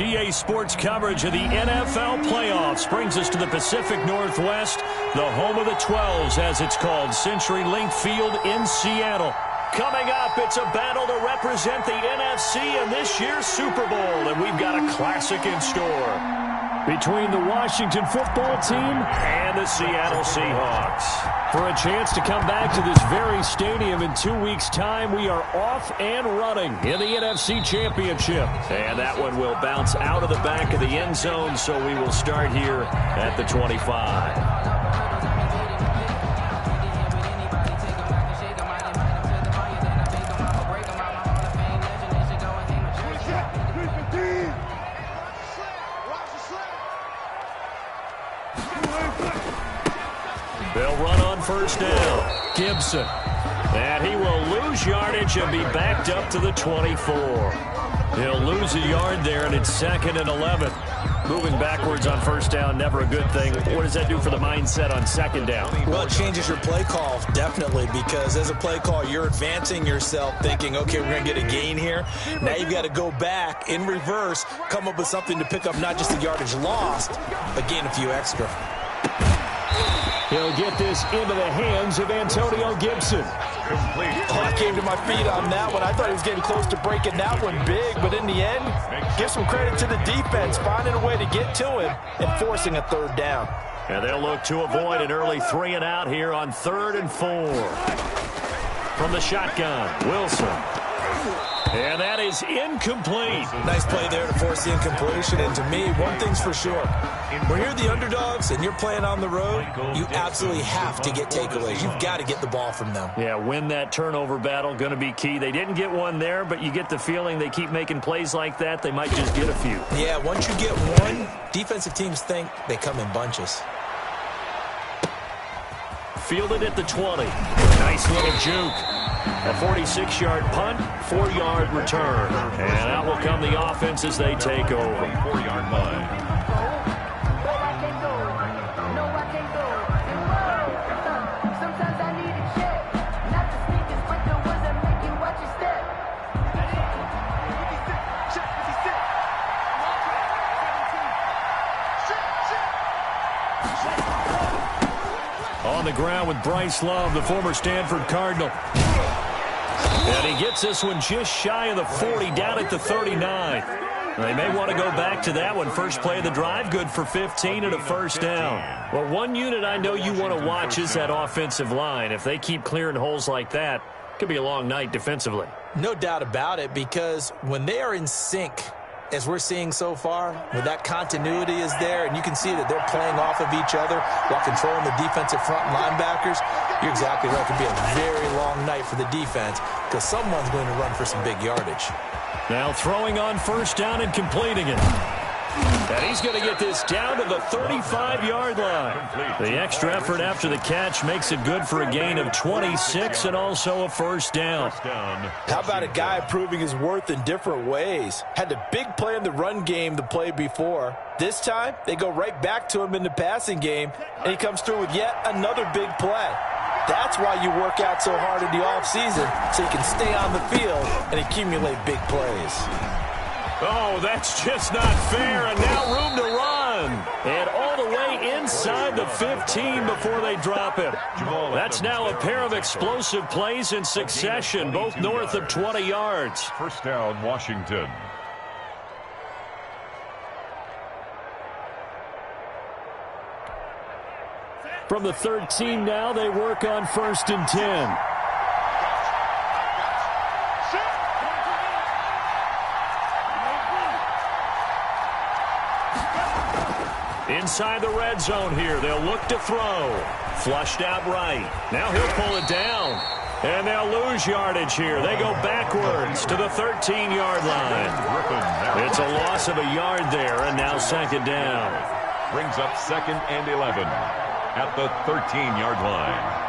EA Sports coverage of the NFL playoffs brings us to the Pacific Northwest, the home of the 12s, as it's called, CenturyLink Field in Seattle. Coming up, it's a battle to represent the NFC in this year's Super Bowl, and we've got a classic in store between the Washington football team and the Seattle Seahawks. For a chance to come back to this very stadium in 2 weeks' time, we are off and running in the NFC Championship. And that one will bounce out of the back of the end zone, so we will start here at the 25. They'll run on first down. Gibson. And he will lose yardage and be backed up to the 24. He'll lose a yard there, and it's 2nd and 11. Moving backwards on first down, never a good thing. What does that do for the mindset on second down? Well, it changes your play call, definitely, because as a play call, you're advancing yourself thinking, okay, we're going to get a gain here. Now you've got to go back in reverse, come up with something to pick up not just the yardage lost, but gain a few extra. He'll get this into the hands of Antonio Gibson. Oh, I came to my feet on that one. I thought he was getting close to breaking that one big, but in the end, give some credit to the defense, finding a way to get to him and forcing a third down. And they'll look to avoid an early 3 and out here on 3rd and 4. From the shotgun, Wilson. And that is incomplete. Nice play there to force the incompletion. And to me, one thing's for sure. When you're the underdogs and you're playing on the road, you absolutely have to get takeaways. You've got to get the ball from them. Yeah, win that turnover battle, going to be key. They didn't get one there, but you get the feeling they keep making plays like that, they might just get a few. Yeah, once you get one, defensive teams think they come in bunches. Fielded at the 20. Nice little juke. A 46-yard punt, 4-yard return. And out will come the offense as they take over. 4-yard line. On the ground with Bryce Love, the former Stanford Cardinal. And he gets this one just shy of the 40, down at the 39. They may want to go back to that one. First play of the drive, good for 15 and a first down. Well, one unit I know you want to watch is that offensive line. If they keep clearing holes like that, it could be a long night defensively. No doubt about it, because when they are in sync, as we're seeing so far, when that continuity is there and you can see that they're playing off of each other while controlling the defensive front linebackers, you're exactly right. It could be a very long night for the defense because someone's going to run for some big yardage. Now throwing on first down and completing it. And he's going to get this down to the 35-yard line. The extra effort after the catch makes it good for a gain of 26 and also a first down. How about a guy proving his worth in different ways? Had a big play in the run game the play before. This time, they go right back to him in the passing game, and he comes through with yet another big play. That's why you work out so hard in the offseason, so you can stay on the field and accumulate big plays. Oh, that's just not fair, and now room to run. And all the way inside the 15 before they drop him. That's now a pair of explosive plays in succession, both north of 20 yards. First down, Washington. From the 13 now, they work on 1st and 10. Inside the red zone here, they'll look to throw. Flushed out right. Now he'll pull it down. And they'll lose yardage here. They go backwards to the 13-yard line. It's a loss of a yard there, and now 2nd down. Brings up 2nd and 11 at the 13-yard line.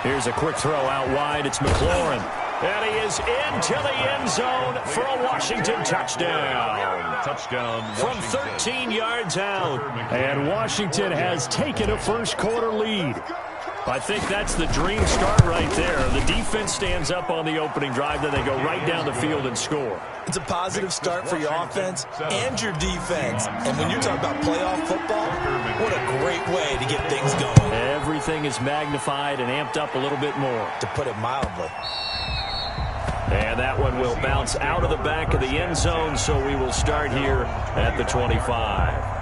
Here's a quick throw out wide. It's McLaurin. And he is into the end zone for a Washington touchdown. Touchdown, From 13 yards out. And Washington has taken a first-quarter lead. I think that's the dream start right there. The defense stands up on the opening drive, then they go right down the field and score. It's a positive start for your offense and your defense. And when you're talking about playoff football, what a great way to get things going. Everything is magnified and amped up a little bit more. To put it mildly. And that one will bounce out of the back of the end zone, so we will start here at the 25.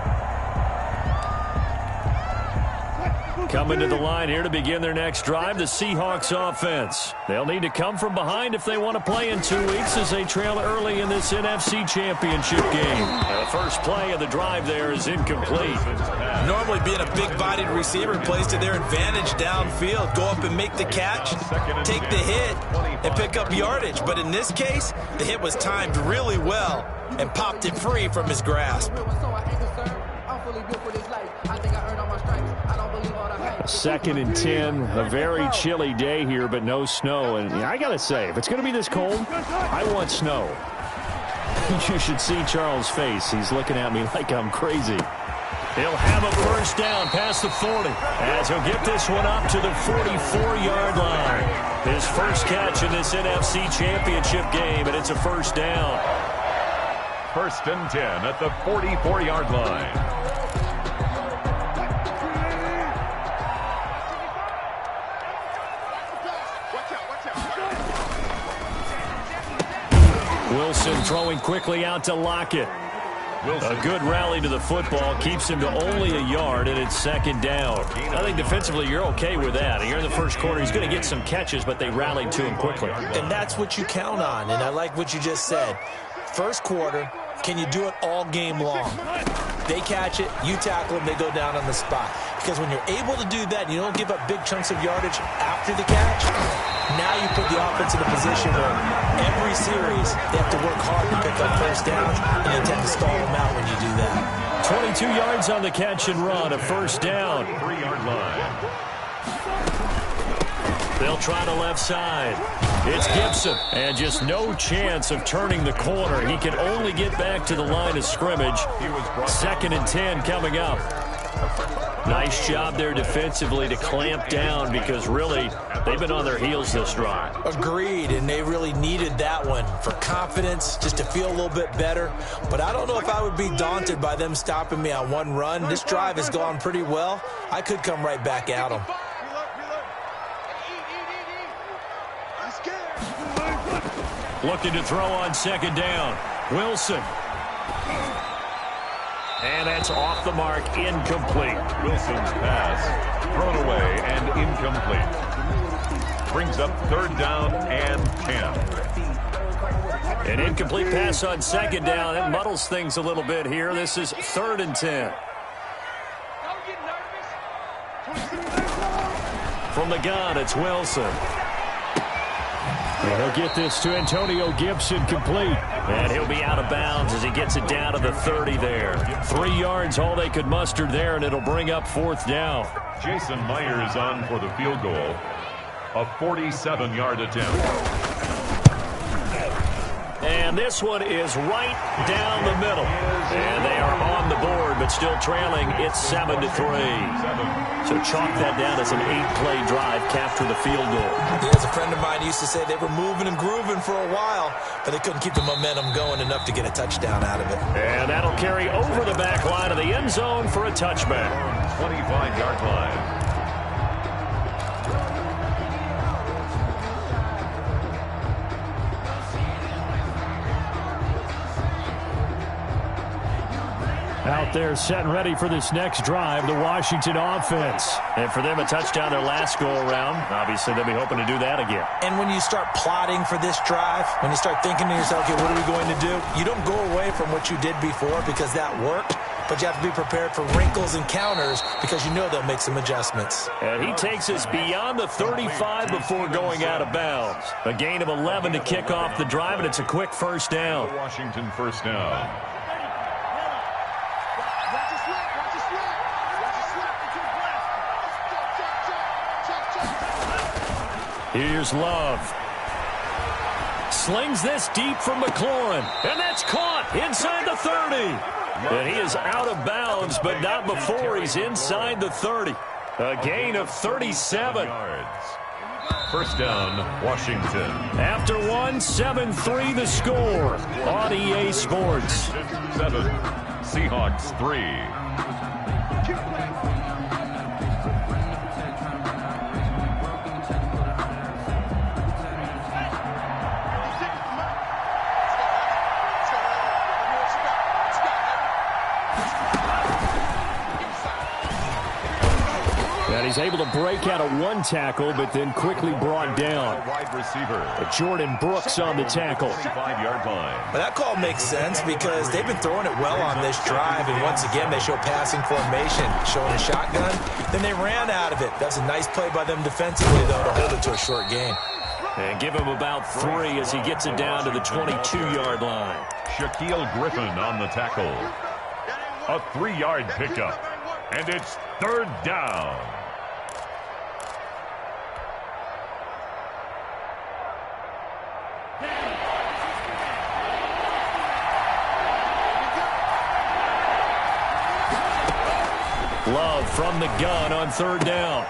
Coming to the line here to begin their next drive, the Seahawks offense. They'll need to come from behind if they want to play in 2 weeks as they trail early in this NFC championship game. The first play of the drive there is incomplete. Normally being a big-bodied receiver plays to their advantage downfield. Go up and make the catch, take the hit, and pick up yardage. But in this case, the hit was timed really well and popped it free from his grasp. Second and 10, a very chilly day here, but no snow. And I got to say, if it's going to be this cold, I want snow. You should see Charles' face. He's looking at me like I'm crazy. He'll have a first down past the 40 as he'll get this one up to the 44-yard line. His first catch in this NFC championship game, and it's a first down. First and 10 at the 44-yard line. Wilson throwing quickly out to Lockett. A good rally to the football keeps him to only a yard, and it's second down. I think defensively you're okay with that. Here in the first quarter, he's going to get some catches, but they rallied to him quickly. And that's what you count on, and I like what you just said. First quarter, can you do it all game long? They catch it, you tackle them, they go down on the spot. Because when you're able to do that, you don't give up big chunks of yardage after the catch, now you put the offense in a position where every series they have to work hard to pick up first downs, and you tend to stall them out when you do that. 22 yards on the catch and run, a first down. 3-yard line. They'll try the left side. It's Gibson, and just no chance of turning the corner. He can only get back to the line of scrimmage. Second and 10 coming up. Nice job there defensively to clamp down because really they've been on their heels this drive. Agreed, and they really needed that one for confidence, just to feel a little bit better. But I don't know if I would be daunted by them stopping me on one run. This drive has gone pretty well. I could come right back at them. Looking to throw on second down. Wilson. And that's off the mark, incomplete. Wilson's pass thrown away and incomplete. Brings up third down and 10. An incomplete pass on second down. It muddles things a little bit here. This is third and 10. From the gun, it's Wilson. And he'll get this to Antonio Gibson complete. And he'll be out of bounds as he gets it down to the 30 there. 3 yards, all they could muster there, and it'll bring up fourth down. Jason Myers on for the field goal. A 47-yard attempt. And this one is right down the middle. And they are on the board, but still trailing. It's 7-3. So chalk that down as an 8-play drive, capture the field goal. As a friend of mine used to say, they were moving and grooving for a while, but they couldn't keep the momentum going enough to get a touchdown out of it. And that'll carry over the back line of the end zone for a touchback. 25-yard line. Out there set and ready for this next drive, the Washington offense. And for them, a touchdown their last go-around. Obviously, they'll be hoping to do that again. And when you start plotting for this drive, when you start thinking to yourself, okay, what are we going to do? You don't go away from what you did before because that worked, but you have to be prepared for wrinkles and counters because you know they'll make some adjustments. And he takes us beyond the 35 before going out of bounds. A gain of 11 to kick off the drive, and it's a quick first down. Washington first down. Here's Love. slings this deep from McLaurin. And that's caught inside the 30. And he is out of bounds, but not before he's inside the 30. A gain of 37 yards. First down, Washington. After one, 7-3 the score on EA Sports. 7, Seahawks 3. He's able to break out of one tackle, but then quickly brought down. Wide receiver. Jordan Brooks on the tackle. 5-yard line. Well, that call makes sense because they've been throwing it well on this drive, and once again they show passing formation, showing a shotgun. Then they ran out of it. That's a nice play by them defensively, though, to hold it to a short gain. And give him about 3 as he gets it down to the 22-yard line. Shaquille Griffin on the tackle. A 3-yard pickup, and it's third down. Love from the gun on third down.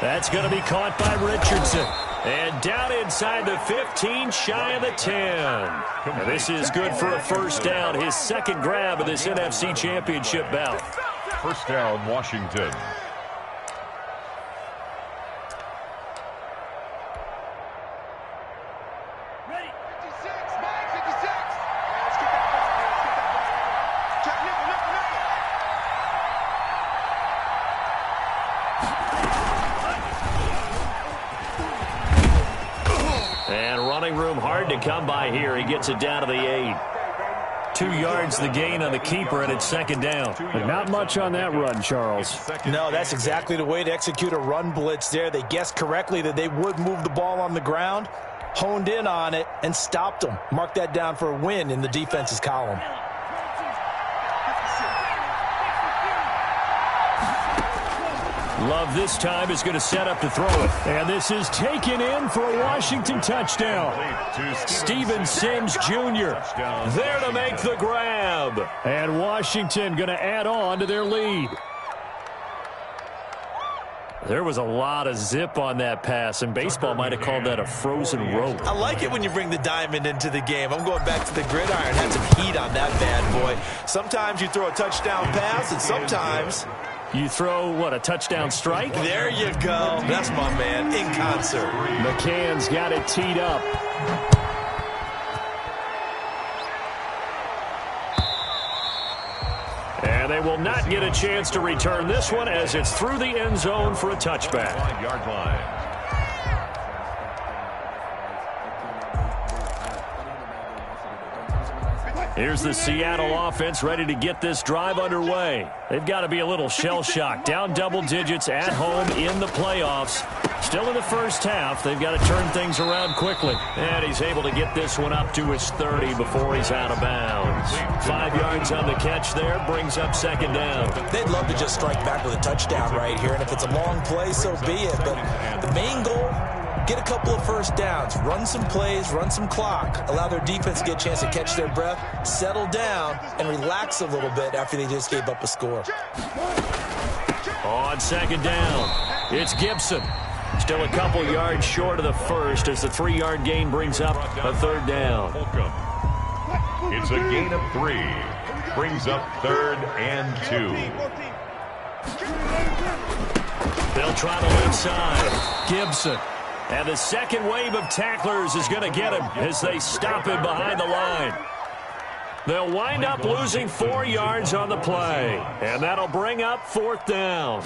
That's going to be caught by Richardson. And down inside the 15, shy of the 10. And this is good for a first down. His second grab of this NFC Championship bout. First down, Washington. To come by here. He gets it down to the 8. 2 yards the gain on the keeper, and it's second down. But not much on that run, Charles. No, that's exactly the way to execute a run blitz there. They guessed correctly that they would move the ball on the ground, honed in on it, and stopped them. Mark that down for a win in the defense's column. Love this time is going to set up to throw it. And this is taken in for a Washington touchdown. Steven Sims Jr. there to make the grab. And Washington going to add on to their lead. There was a lot of zip on that pass, and baseball might have called that a frozen rope. I like it when you bring the diamond into the game. I'm going back to the gridiron. Had some heat on that bad boy. Sometimes you throw a touchdown pass, and sometimes you throw, what, a touchdown strike? There you go. That's my man, in concert. McCann's got it teed up. And they will not get a chance to return this one as it's through the end zone for a touchback. 5-yard line. Here's the Seattle offense ready to get this drive underway. They've got to be a little shell-shocked. Down double digits at home in the playoffs. Still in the first half. They've got to turn things around quickly. And he's able to get this one up to his 30 before he's out of bounds. 5 yards on the catch there. Brings up second down. They'd love to just strike back with a touchdown right here. And if it's a long play, so be it. But the main goal, get a couple of first downs, run some plays, run some clock, allow their defense to get a chance to catch their breath, settle down, and relax a little bit after they just gave up a score. On second down, it's Gibson. Still a couple yards short of the first as the 3-yard gain brings up a third down. It's a gain of 3. Brings up third and 2. They'll try the left side. Gibson. And the second wave of tacklers is going to get him as they stop him behind the line. They'll wind up losing 4 yards on the play. And that'll bring up fourth down.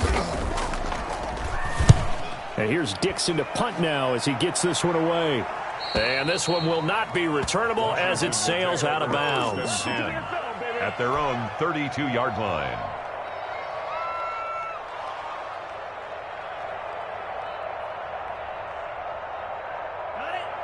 And here's Dixon to punt now as he gets this one away. And this one will not be returnable as it sails out of bounds. At their own 32-yard line.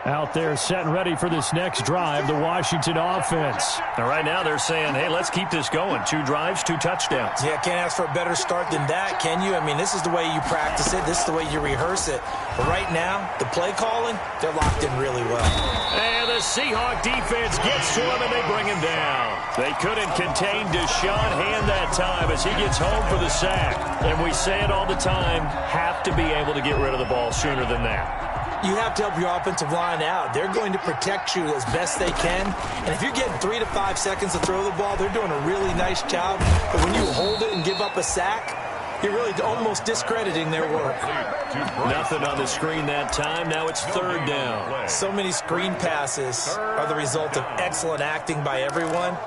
Out there set and ready for this next drive, the Washington offense. And right now they're saying, hey, let's keep this going. 2 drives, 2 touchdowns. Yeah, can't ask for a better start than that, can you? I mean, this is the way you practice it. This is the way you rehearse it. But right now, the play calling, they're locked in really well. And the The Seahawks defense gets to him, and they bring him down. They couldn't contain Deshaun Hand that time as he gets home for the sack. And we say it all the time, have to be able to get rid of the ball sooner than that. You have to help your offensive line out. They're going to protect you as best they can. And if you're getting 3 to 5 seconds to throw the ball, they're doing a really nice job. But when you hold it and give up a sack, you're really almost discrediting their work. Nothing on the screen that time. Now it's third down. So many screen passes are the result of excellent acting by everyone.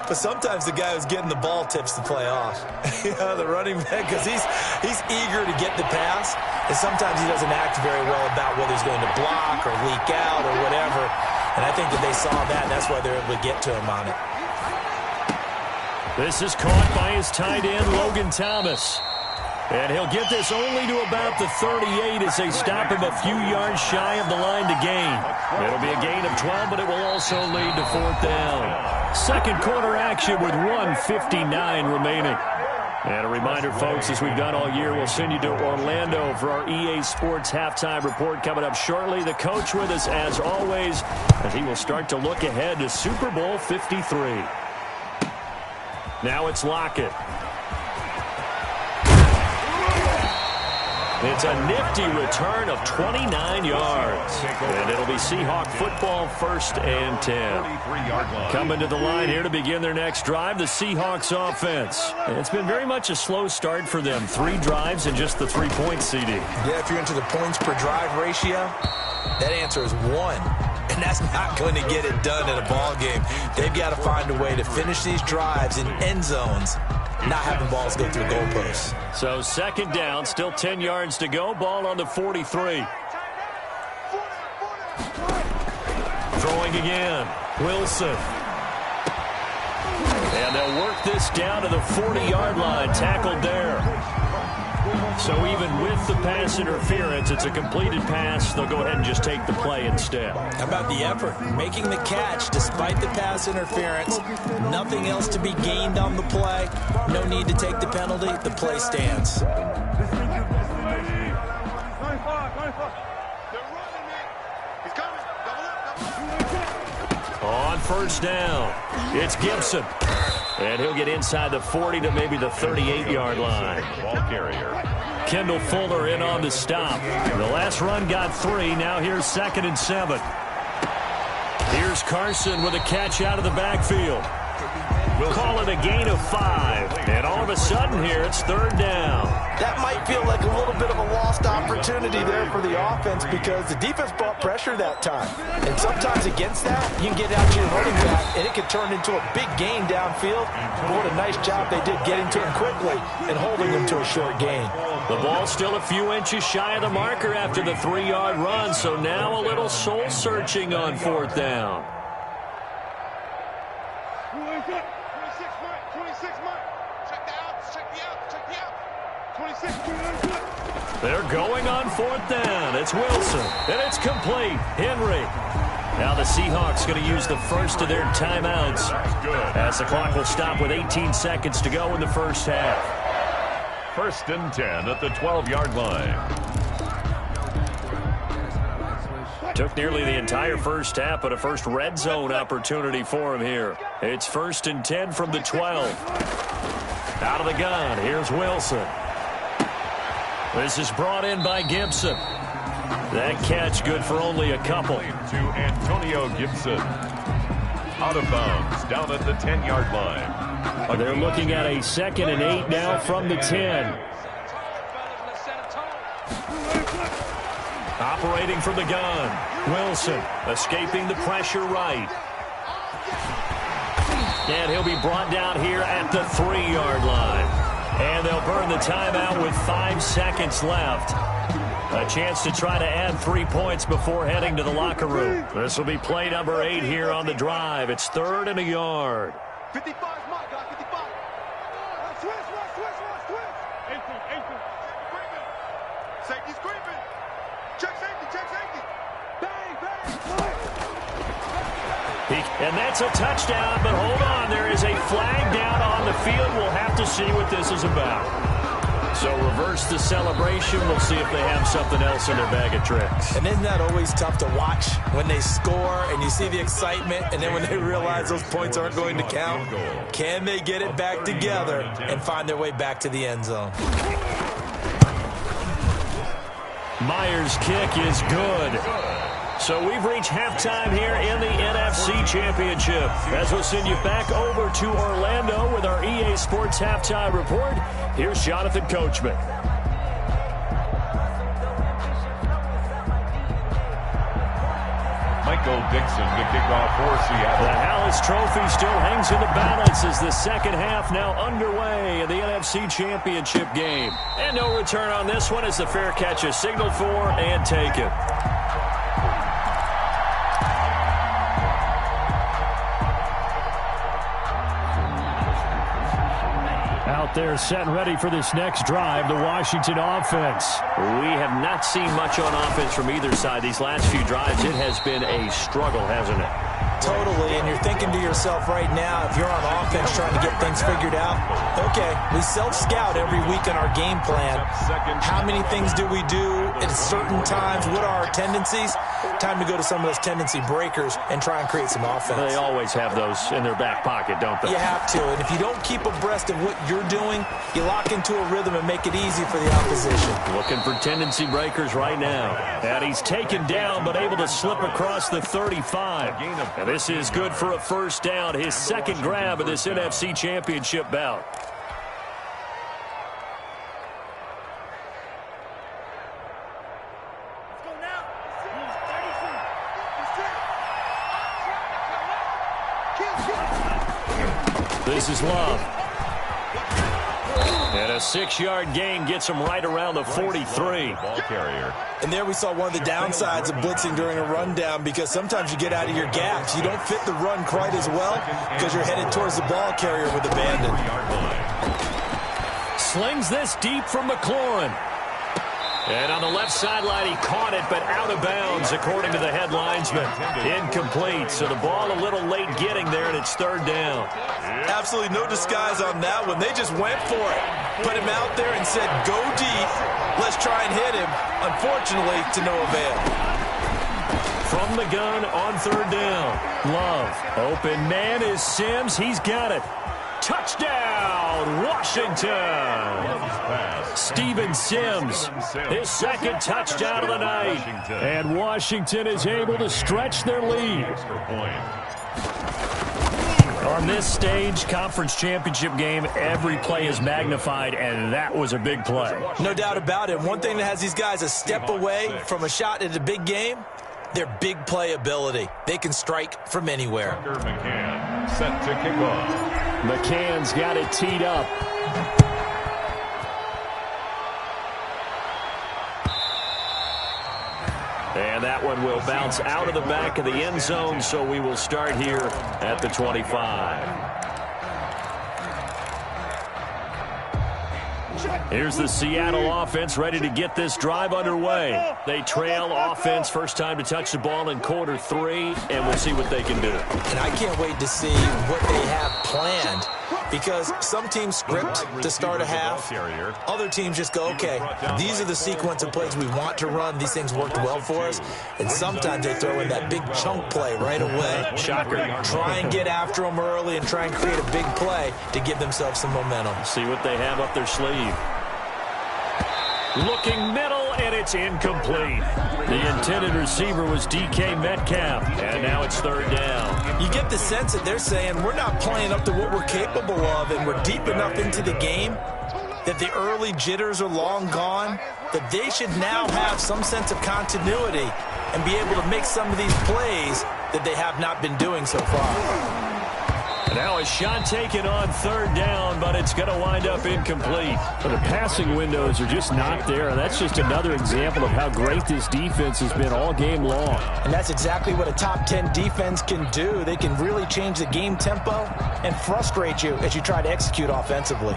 But sometimes the guy who's getting the ball tips the play off. The running back, because he's eager to get the pass, and sometimes he doesn't act very well about whether he's going to block or leak out or whatever. And I think that they saw that, and that's why they're able to get to him on it. This is caught by his tight end, Logan Thomas. And he'll get this only to about the 38 as they stop him a few yards shy of the line to gain. It'll be a gain of 12, but it will also lead to fourth down. Second quarter action with 1:59 remaining. And a reminder, folks, as we've done all year, we'll send you to Orlando for our EA Sports halftime report coming up shortly. The coach with us, as always, as he will start to look ahead to Super Bowl 53. Now it's Lockett. It's a nifty return of 29 yards. And it'll be Seahawk football, 1st and 10. Coming to the line here to begin their next drive, the Seahawks offense. And it's been very much a slow start for them. 3 drives and just the 3 points, CD. Yeah, if you're into the points per drive ratio, that answer is 1. And that's not going to get it done in a ball game. They've got to find a way to finish these drives in end zones, not having balls go through goalposts. So second down, still 10 yards to go. Ball on the 43. Throwing again. Wilson. And they'll work this down to the 40-yard line. Tackled there. So even with the pass interference, it's a completed pass. They'll go ahead and just take the play instead. How about the effort? Making the catch despite the pass interference. Nothing else to be gained on the play. No need to take the penalty. The play stands. On first down, it's Gibson. And he'll get inside the 40 to maybe the 38-yard line. Ball carrier. Kendall Fuller in on the stop. The last run got 3. Now here's 2nd and 7. Here's Carson with a catch out of the backfield. We'll call it a gain of 5. And all of a sudden here, it's third down. That might feel like a little bit of a lost opportunity there for the offense because the defense brought pressure that time. And sometimes against that, you can get out to your running back, and it can turn into a big gain downfield. But what a nice job they did getting to him quickly and holding him to a short gain. The ball's still a few inches shy of the marker after the 3-yard run, so now a little soul-searching on fourth down. They're going on fourth down. It's Wilson, and it's complete. Henry. Now the Seahawks going to use the first of their timeouts as the clock will stop with 18 seconds to go in the first half. 1st and 10 at the 12-yard line. Took nearly the entire first half, but a first red zone opportunity for him here. It's 1st and 10 from the 12. Out of the gun, here's Wilson. This is brought in by Gibson. That catch good for only a couple. To Antonio Gibson. Out of bounds, down at the 10-yard line. They're looking at a 2nd and 8 now from the 10. Operating from the gun. Wilson escaping the pressure right. And he'll be brought down here at the 3-yard line. And they'll burn the timeout with 5 seconds left. A chance to try to add 3 points before heading to the locker room. This will be play number 8 here on the drive. It's 3rd and a yard. 55 is mine, guys. 55. Switch. Safety's creeping. Check safety. Bang. And that's a touchdown, but hold on. There is a flag down on the field. We'll have to see what this is about. So reverse the celebration. We'll see if they have something else in their bag of tricks. And isn't that always tough to watch when they score and you see the excitement, and then when they realize those points aren't going to count? Can they get it back together and find their way back to the end zone? Myers' kick is good. So we've reached halftime here in the NFC Championship. As we'll send you back over to Orlando with our EA Sports Halftime Report, here's Jonathan Coachman. Michael Dixon to kick off for Seattle. The Hallis Trophy still hangs in the balance as the second half now underway in the NFC Championship game. And no return on this one as the fair catch is signaled for and taken. Out there set and ready for this next drive, the Washington offense. We have not seen much on offense from either side these last few drives. It has been a struggle, hasn't it? Totally, and you're thinking to yourself right now, if you're on offense trying to get things figured out, okay, we self-scout every week in our game plan. How many things do we do at certain times? What are our tendencies? Time to go to some of those tendency breakers and try and create some offense. They always have those in their back pocket, don't they? You have to, and if you don't keep abreast of what you're doing, you lock into a rhythm and make it easy for the opposition. Looking for tendency breakers right now. And he's taken down but able to slip across the 35. And this is good for a first down, his second grab of this NFC Championship bout. This is Love. And a 6-yard gain gets him right around the 43. Ball carrier. And there we saw one of the downsides of blitzing during a rundown, because sometimes you get out of your gaps. You don't fit the run quite as well because you're headed towards the ball carrier with abandon. Slings this deep from McLaurin. And on the left sideline, he caught it, but out of bounds, according to the head linesman. Incomplete, so the ball a little late getting there, and it's third down. Absolutely no disguise on that one. They just went for it. Put him out there and said, go deep. Let's try and hit him. Unfortunately, to no avail. From the gun on third down. Love. Open man is Sims. He's got it. Touchdown, Washington. Steven Sims, his second touchdown of the night. And Washington is able to stretch their lead. On this stage, conference championship game, every play is magnified, and that was a big play. No doubt about it. One thing that has these guys a step away from a shot at a big game, their big play ability. They can strike from anywhere. McCann set to kick off. McCann's got it teed up. And that one will bounce out of the back of the end zone, so we will start here at the 25. Here's the Seattle offense ready to get this drive underway. They trail offense, first time to touch the ball in quarter 3, and we'll see what they can do. And I can't wait to see what they have planned, because some teams script to start a half. Other teams just go, okay, these are the sequence of plays we want to run. These things worked well for us. And sometimes they throw in that big chunk play right away. Shocker. Try and get after them early and try and create a big play to give themselves some momentum. See what they have up their sleeve. Looking middle, and it's incomplete. The intended receiver was DK Metcalf, and now it's third down. You get the sense that they're saying we're not playing up to what we're capable of, and we're deep enough into the game that the early jitters are long gone, that they should now have some sense of continuity and be able to make some of these plays that they have not been doing so far. Now a shot taken on third down, but it's going to wind up incomplete. But the passing windows are just not there, and that's just another example of how great this defense has been all game long. And that's exactly what a top 10 defense can do. They can really change the game tempo and frustrate you as you try to execute offensively.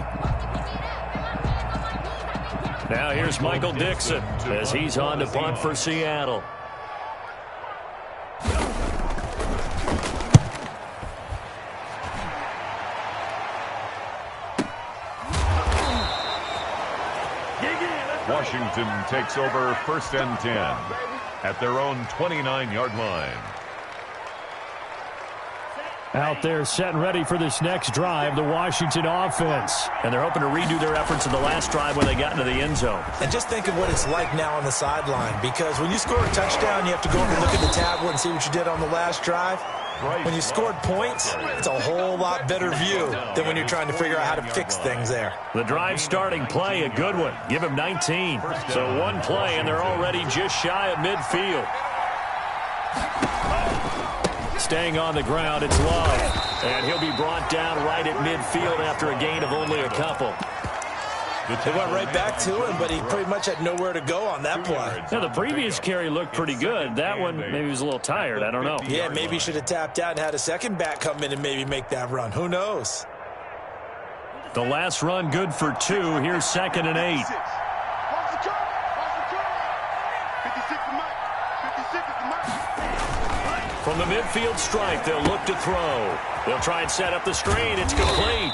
Now here's Michael Dixon as he's on to punt for Seattle. Washington takes over 1st and 10 at their own 29-yard line. Out there set and ready for this next drive, the Washington offense. And they're hoping to redo their efforts in the last drive when they got into the end zone. And just think of what it's like now on the sideline, because when you score a touchdown, you have to go over and look at the tablet and see what you did on the last drive. When you scored points, it's a whole lot better view than when you're trying to figure out how to fix things there. The drive starting play, a good one. Give him 19. So one play, and they're already just shy of midfield. Staying on the ground, it's Love. And he'll be brought down right at midfield after a gain of only a couple. They went right back to him, but he pretty much had nowhere to go on that play. Now, the previous carry looked pretty good. That one, maybe he was a little tired. I don't know. Yeah, maybe he should have tapped out and had a second back come in and maybe make that run. Who knows? The last run good for 2. Here's 2nd and 8. From the midfield stripe, they'll look to throw. They'll try and set up the screen. It's complete.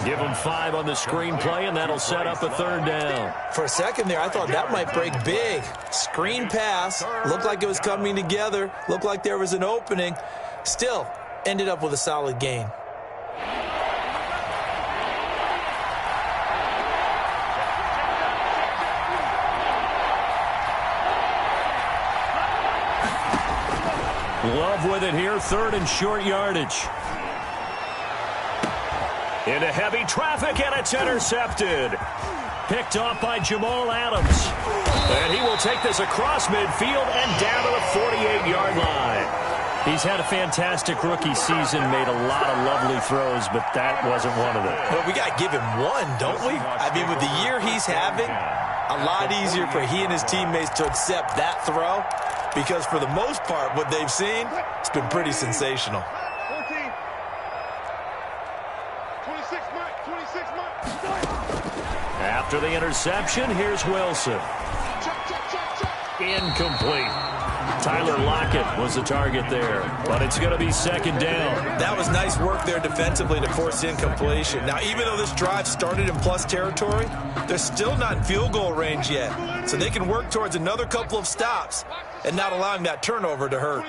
Give them 5 on the screen play, and that'll set up a 3rd down. For a second there, I thought that might break big. Screen pass. Looked like it was coming together. Looked like there was an opening. Still, ended up with a solid gain. Love with it here, 3rd and short yardage. Into heavy traffic, and it's intercepted. Picked off by Jamal Adams. And he will take this across midfield and down to the 48-yard line. He's had a fantastic rookie season, made a lot of lovely throws, but that wasn't one of them. Well, we got to give him one, don't we? I mean, with the year he's having, a lot easier for he and his teammates to accept that throw, because for the most part, what they've seen, it's been pretty sensational. 14. 26, Mike. 26, Mike. After the interception, here's Wilson. Incomplete. Tyler Lockett was the target there, but it's going to be 2nd down. That was nice work there defensively to force incompletion. Now, even though this drive started in plus territory, they're still not in field goal range yet, so they can work towards another couple of stops and not allowing that turnover to hurt.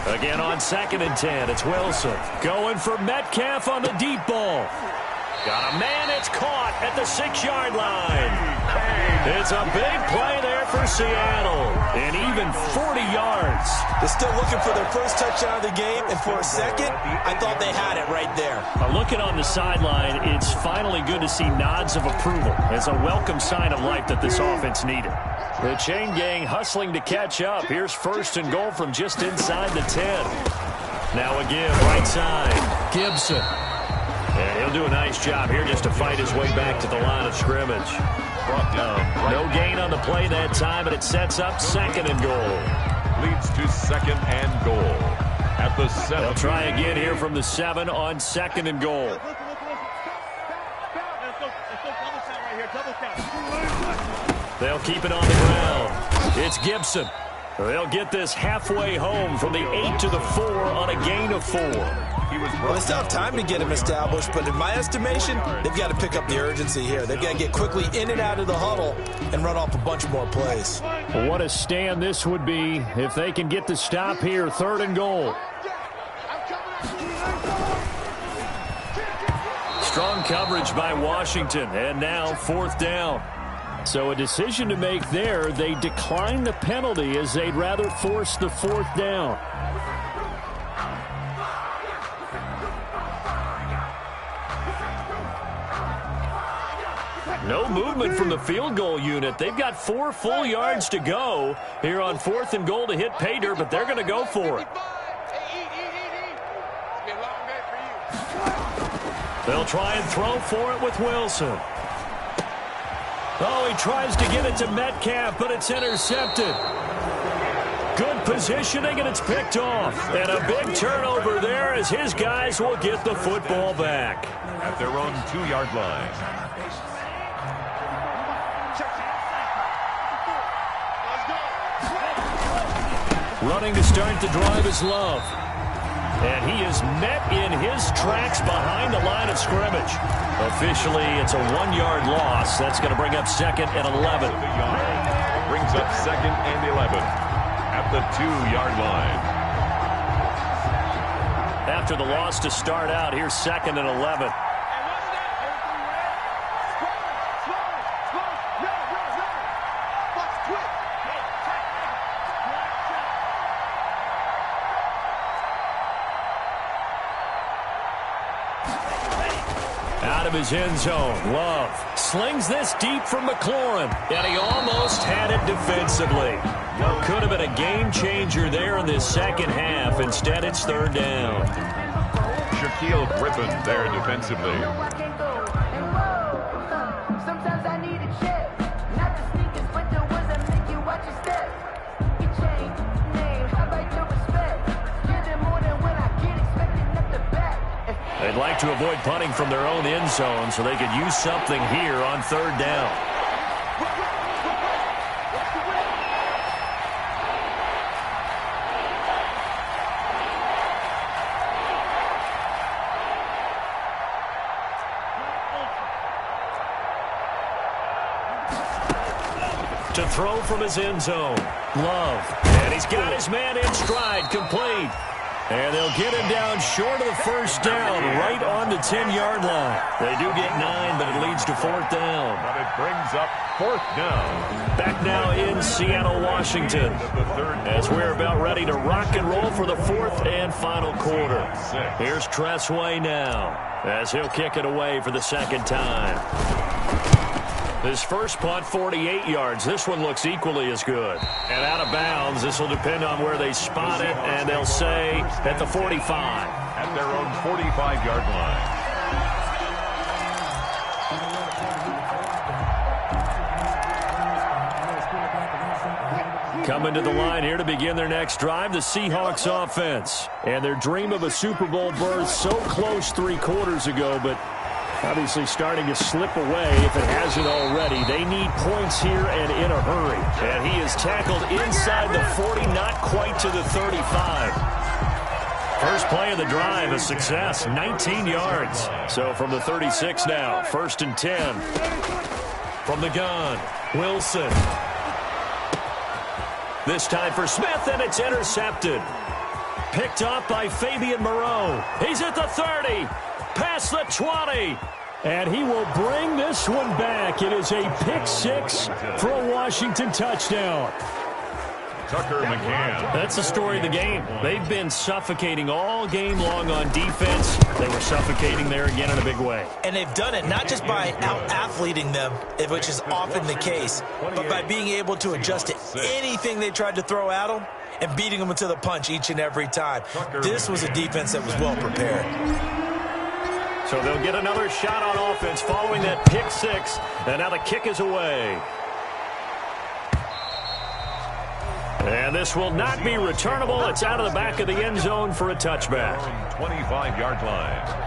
Again on 2nd and 10, it's Wilson. Going for Metcalf on the deep ball. Got a man, it's caught at the 6-yard line. It's a big play there for Seattle. And even 40 yards. They're still looking for their first touchdown of the game, and for a second, I thought they had it right there. Looking on the sideline, it's finally good to see nods of approval. It's a welcome sign of life that this offense needed. The chain gang hustling to catch up. Here's 1st and goal from just inside the 10. Now again, right side, Gibson. And he'll do a nice job here just to fight his way back to the line of scrimmage. Brought down. No gain on the play that time, but it sets up 2nd and goal. Leads to 2nd and goal at the 7. They'll try again here from the 7 on 2nd and goal. They'll keep it on the ground. It's Gibson. They'll get this halfway home from the 8 to the 4 on a gain of 4. Well, they still have time to get him established, but in my estimation, they've got to pick up the urgency here. They've got to get quickly in and out of the huddle and run off a bunch more plays. What a stand this would be if they can get the stop here, 3rd and goal. Strong coverage by Washington, and now 4th down. So a decision to make there. They decline the penalty as they'd rather force the 4th down. No movement from the field goal unit. They've got 4 full yards to go here on 4th and goal to hit pay dirt, but they're going to go for it. They'll try and throw for it with Wilson. Oh, he tries to get it to Metcalf, but it's intercepted. Good positioning, and it's picked off. And a big turnover there as his guys will get the football back. At their own 2-yard line. Running to start the drive is Love. And he is met in his tracks behind the line of scrimmage. Officially, it's a 1-yard loss. That's going to bring up 2nd and 11. Brings up 2nd and 11 at the 2-yard line. After the loss to start out, here's 2nd and 11. Out of his end zone, Love slings this deep from McLaurin, and he almost had it defensively. Could have been a game changer there in this second half. Instead, it's 3rd down. Shaquille Griffin there defensively. They'd like to avoid punting from their own end zone so they could use something here on 3rd down. To throw from his end zone, Love. And he's got his man in stride, complete. And they'll get him down short of the 1st down, right on the 10-yard line. They do get 9, but it leads to 4th down. But it brings up 4th down. Back now in Seattle, Washington, as we're about ready to rock and roll for the 4th and final quarter. Here's Tressway now, as he'll kick it away for the 2nd time. His first punt, 48 yards. This one looks equally as good. And out of bounds, this will depend on where they spot it, and they'll say at the 45. At their own 45-yard line. Coming to the line here to begin their next drive, the Seahawks offense. And their dream of a Super Bowl berth so close 3 quarters ago, but obviously starting to slip away if it hasn't already. They need points here and in a hurry. And he is tackled inside the 40, not quite to the 35. First play of the drive, a success, 19 yards. So from the 36 now, 1st and 10. From the gun, Wilson. This time for Smith, and it's intercepted. Picked off by Fabian Moreau. He's at the 30. Past the 20. And he will bring this one back. It is a pick 6 for a Washington touchdown. Tucker McCann. That's the story of the game. They've been suffocating all game long on defense. They were suffocating there again in a big way. And they've done it not just by out-athleting them, which is often the case, but by being able to adjust to anything they tried to throw at them and beating them to the punch each and every time. This was a defense that was well prepared. So they'll get another shot on offense following that pick 6. And now the kick is away. And this will not be returnable. It's out of the back of the end zone for a touchback. 25-yard line.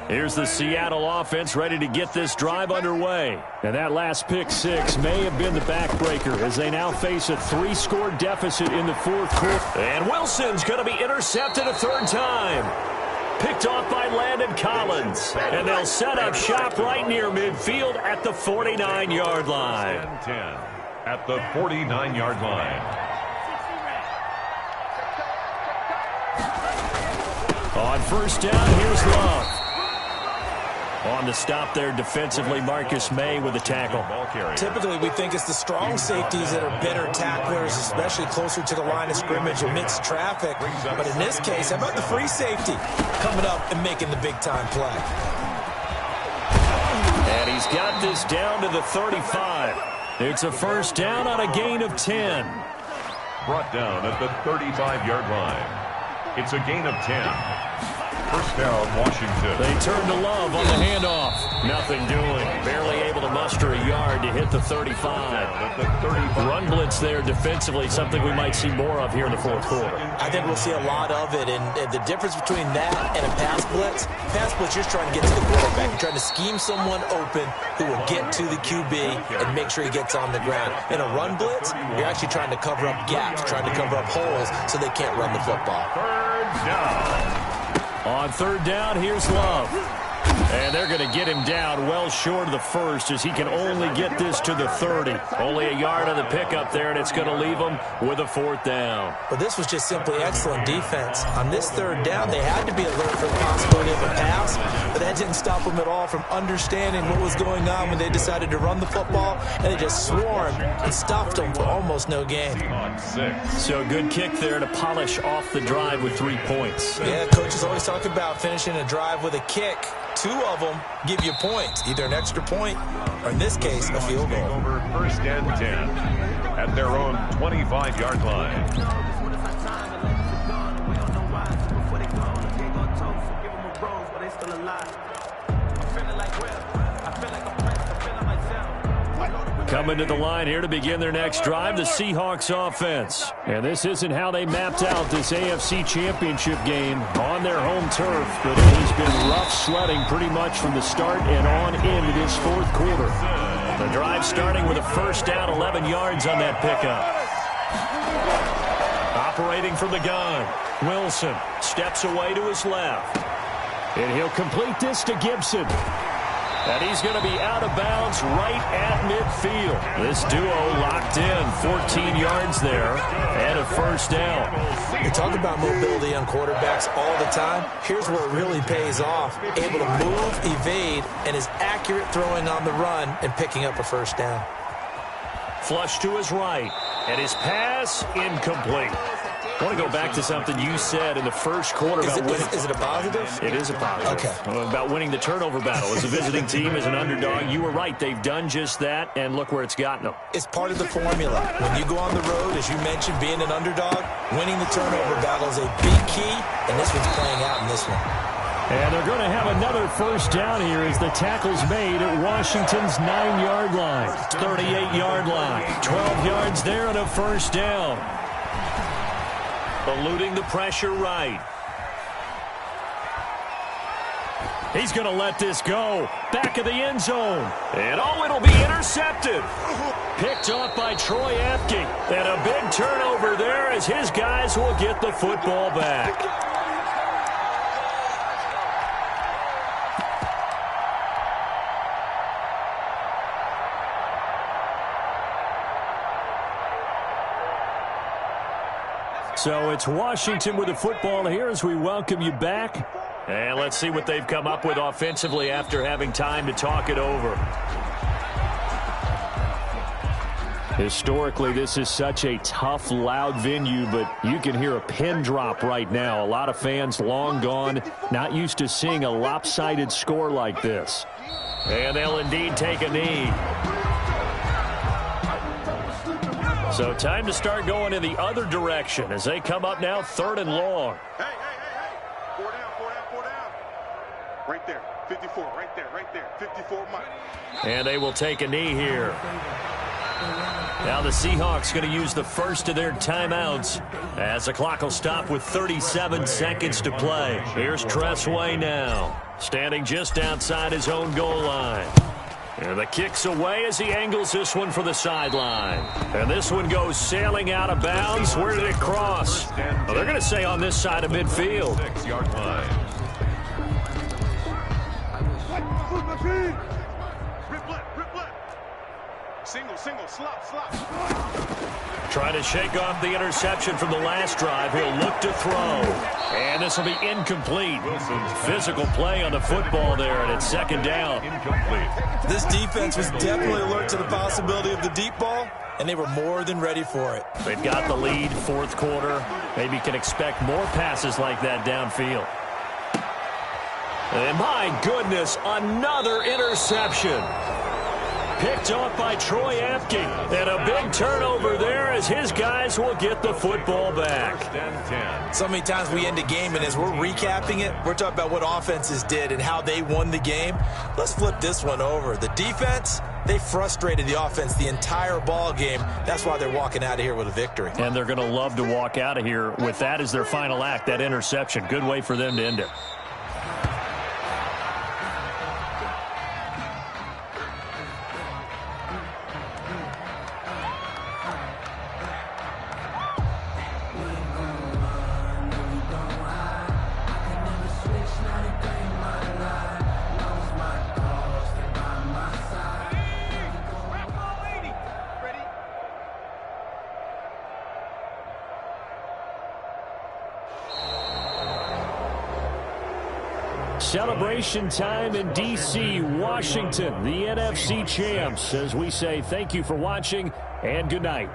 Here's the Seattle offense ready to get this drive underway. And that last pick 6 may have been the backbreaker as they now face a 3-score deficit in the 4th quarter. And Wilson's going to be intercepted a 3rd time. Picked off by Landon Collins. And they'll set up shop right near midfield at the 49-yard line. 10 at the 49-yard line. On 1st down, here's Love. On the stop there defensively, Marcus May with a tackle. Typically, we think it's the strong safeties that are better tacklers, especially closer to the line of scrimmage amidst traffic. But in this case, how about the free safety coming up and making the big-time play? And he's got this down to the 35. It's a 1st down on a gain of 10. Brought down at the 35-yard line. It's a gain of 10. First down, Washington. They turn to Love on the handoff. Nothing doing. Barely able to muster a yard to hit the 35. Run blitz there defensively, something we might see more of here in the fourth quarter. I think we'll see a lot of it, and the difference between that and a pass blitz, you're just trying to get to the quarterback. You're trying to scheme someone open who will get to the QB and make sure he gets on the ground. In a run blitz, you're actually trying to cover up gaps, trying to cover up holes so they can't run the football. Third down. On third down, here's Love. And they're going to get him down well short of the first as he can only get this to the 30. Only a yard on the pickup there, and it's going to leave him with a fourth down. But this was just simply excellent defense. On this third down, they had to be alert for the possibility of a pass, but that didn't stop them at all from understanding what was going on when they decided to run the football, and they just swarmed and stuffed them for almost no gain. So good kick there to polish off the drive with 3 points. Yeah, coaches always talk about finishing a drive with a kick. 2 of them give you points, either an extra point or, in this case, a field goal. Over first and 10 at their own 25-yard line. Coming to the line here to begin their next drive, the Seahawks offense. And this isn't how they mapped out this AFC Championship game on their home turf, but it has been rough sledding pretty much from the start and on into this fourth quarter. The drive starting with a first down, 11 yards on that pickup. Operating from the gun, Wilson steps away to his left. And he'll complete this to Gibson. And he's going to be out of bounds right at midfield. This duo locked in, 14 yards there, and a first down. We talk about mobility on quarterbacks all the time. Here's where it really pays off. Able to move, evade, and is accurate throwing on the run and picking up a first down. Flush to his right, and his pass incomplete. I want to go back to something you said in the first quarter about winning. Is it a positive? It is a positive. Okay. About winning the turnover battle. As a visiting team, as an underdog, you were right. They've done just that, and look where it's gotten them. It's part of the formula. When you go on the road, as you mentioned, being an underdog, winning the turnover battle is a big key, and this one's playing out in this one. And they're going to have another first down here as the tackle's made at Washington's 9-yard line. 38-yard line. 12 yards there and a first down. Eluding the pressure right. He's going to let this go. Back of the end zone. And it'll be intercepted. Picked off by Troy Apke. And a big turnover there as his guys will get the football back. So it's Washington with the football here as we welcome you back. And let's see what they've come up with offensively after having time to talk it over. Historically, this is such a tough, loud venue, but you can hear a pin drop right now. A lot of fans long gone, not used to seeing a lopsided score like this. And they'll indeed take a knee. So time to start going in the other direction as they come up now, 3rd and long. Hey. 4 down. Right there. 54, right there. 54, Mike. And they will take a knee here. Now the Seahawks going to use the first of their timeouts as the clock will stop with 37 seconds to play. Here's Tressway now, standing just outside his own goal line. And the kick's away as he angles this one for the sideline. And this one goes sailing out of bounds. Where did it cross? Well, they're going to say on this side of midfield. 6-yard line. Single, slop. Trying to shake off the interception from the last drive. He'll look to throw. And this will be incomplete. Physical play on the football there, and it's 2nd down. Incomplete. This defense was definitely alert to the possibility of the deep ball, and they were more than ready for it. They've got the lead, 4th quarter. Maybe can expect more passes like that downfield. And my goodness, another interception. Picked off by Troy Apke. And a big turnover there as his guys will get the football back. First and 10. So many times we end a game, and as we're recapping it, we're talking about what offenses did and how they won the game. Let's flip this one over. The defense, they frustrated the offense the entire ball game. That's why they're walking out of here with a victory. And they're going to love to walk out of here with that as their final act, that interception. Good way for them to end it. Celebration time in D.C., Washington, the NFC champs, as we say thank you for watching and good night.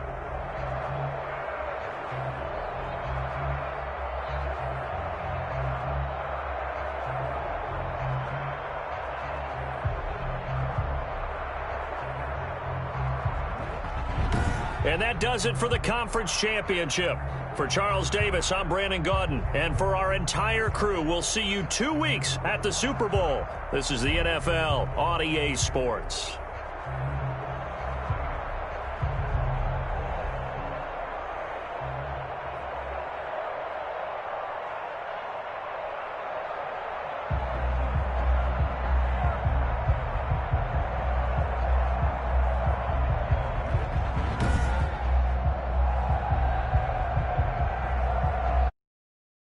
And that does it for the conference championship. For Charles Davis, I'm Brandon Gaudin. And for our entire crew, we'll see you 2 weeks at the Super Bowl. This is the NFL on EA Sports.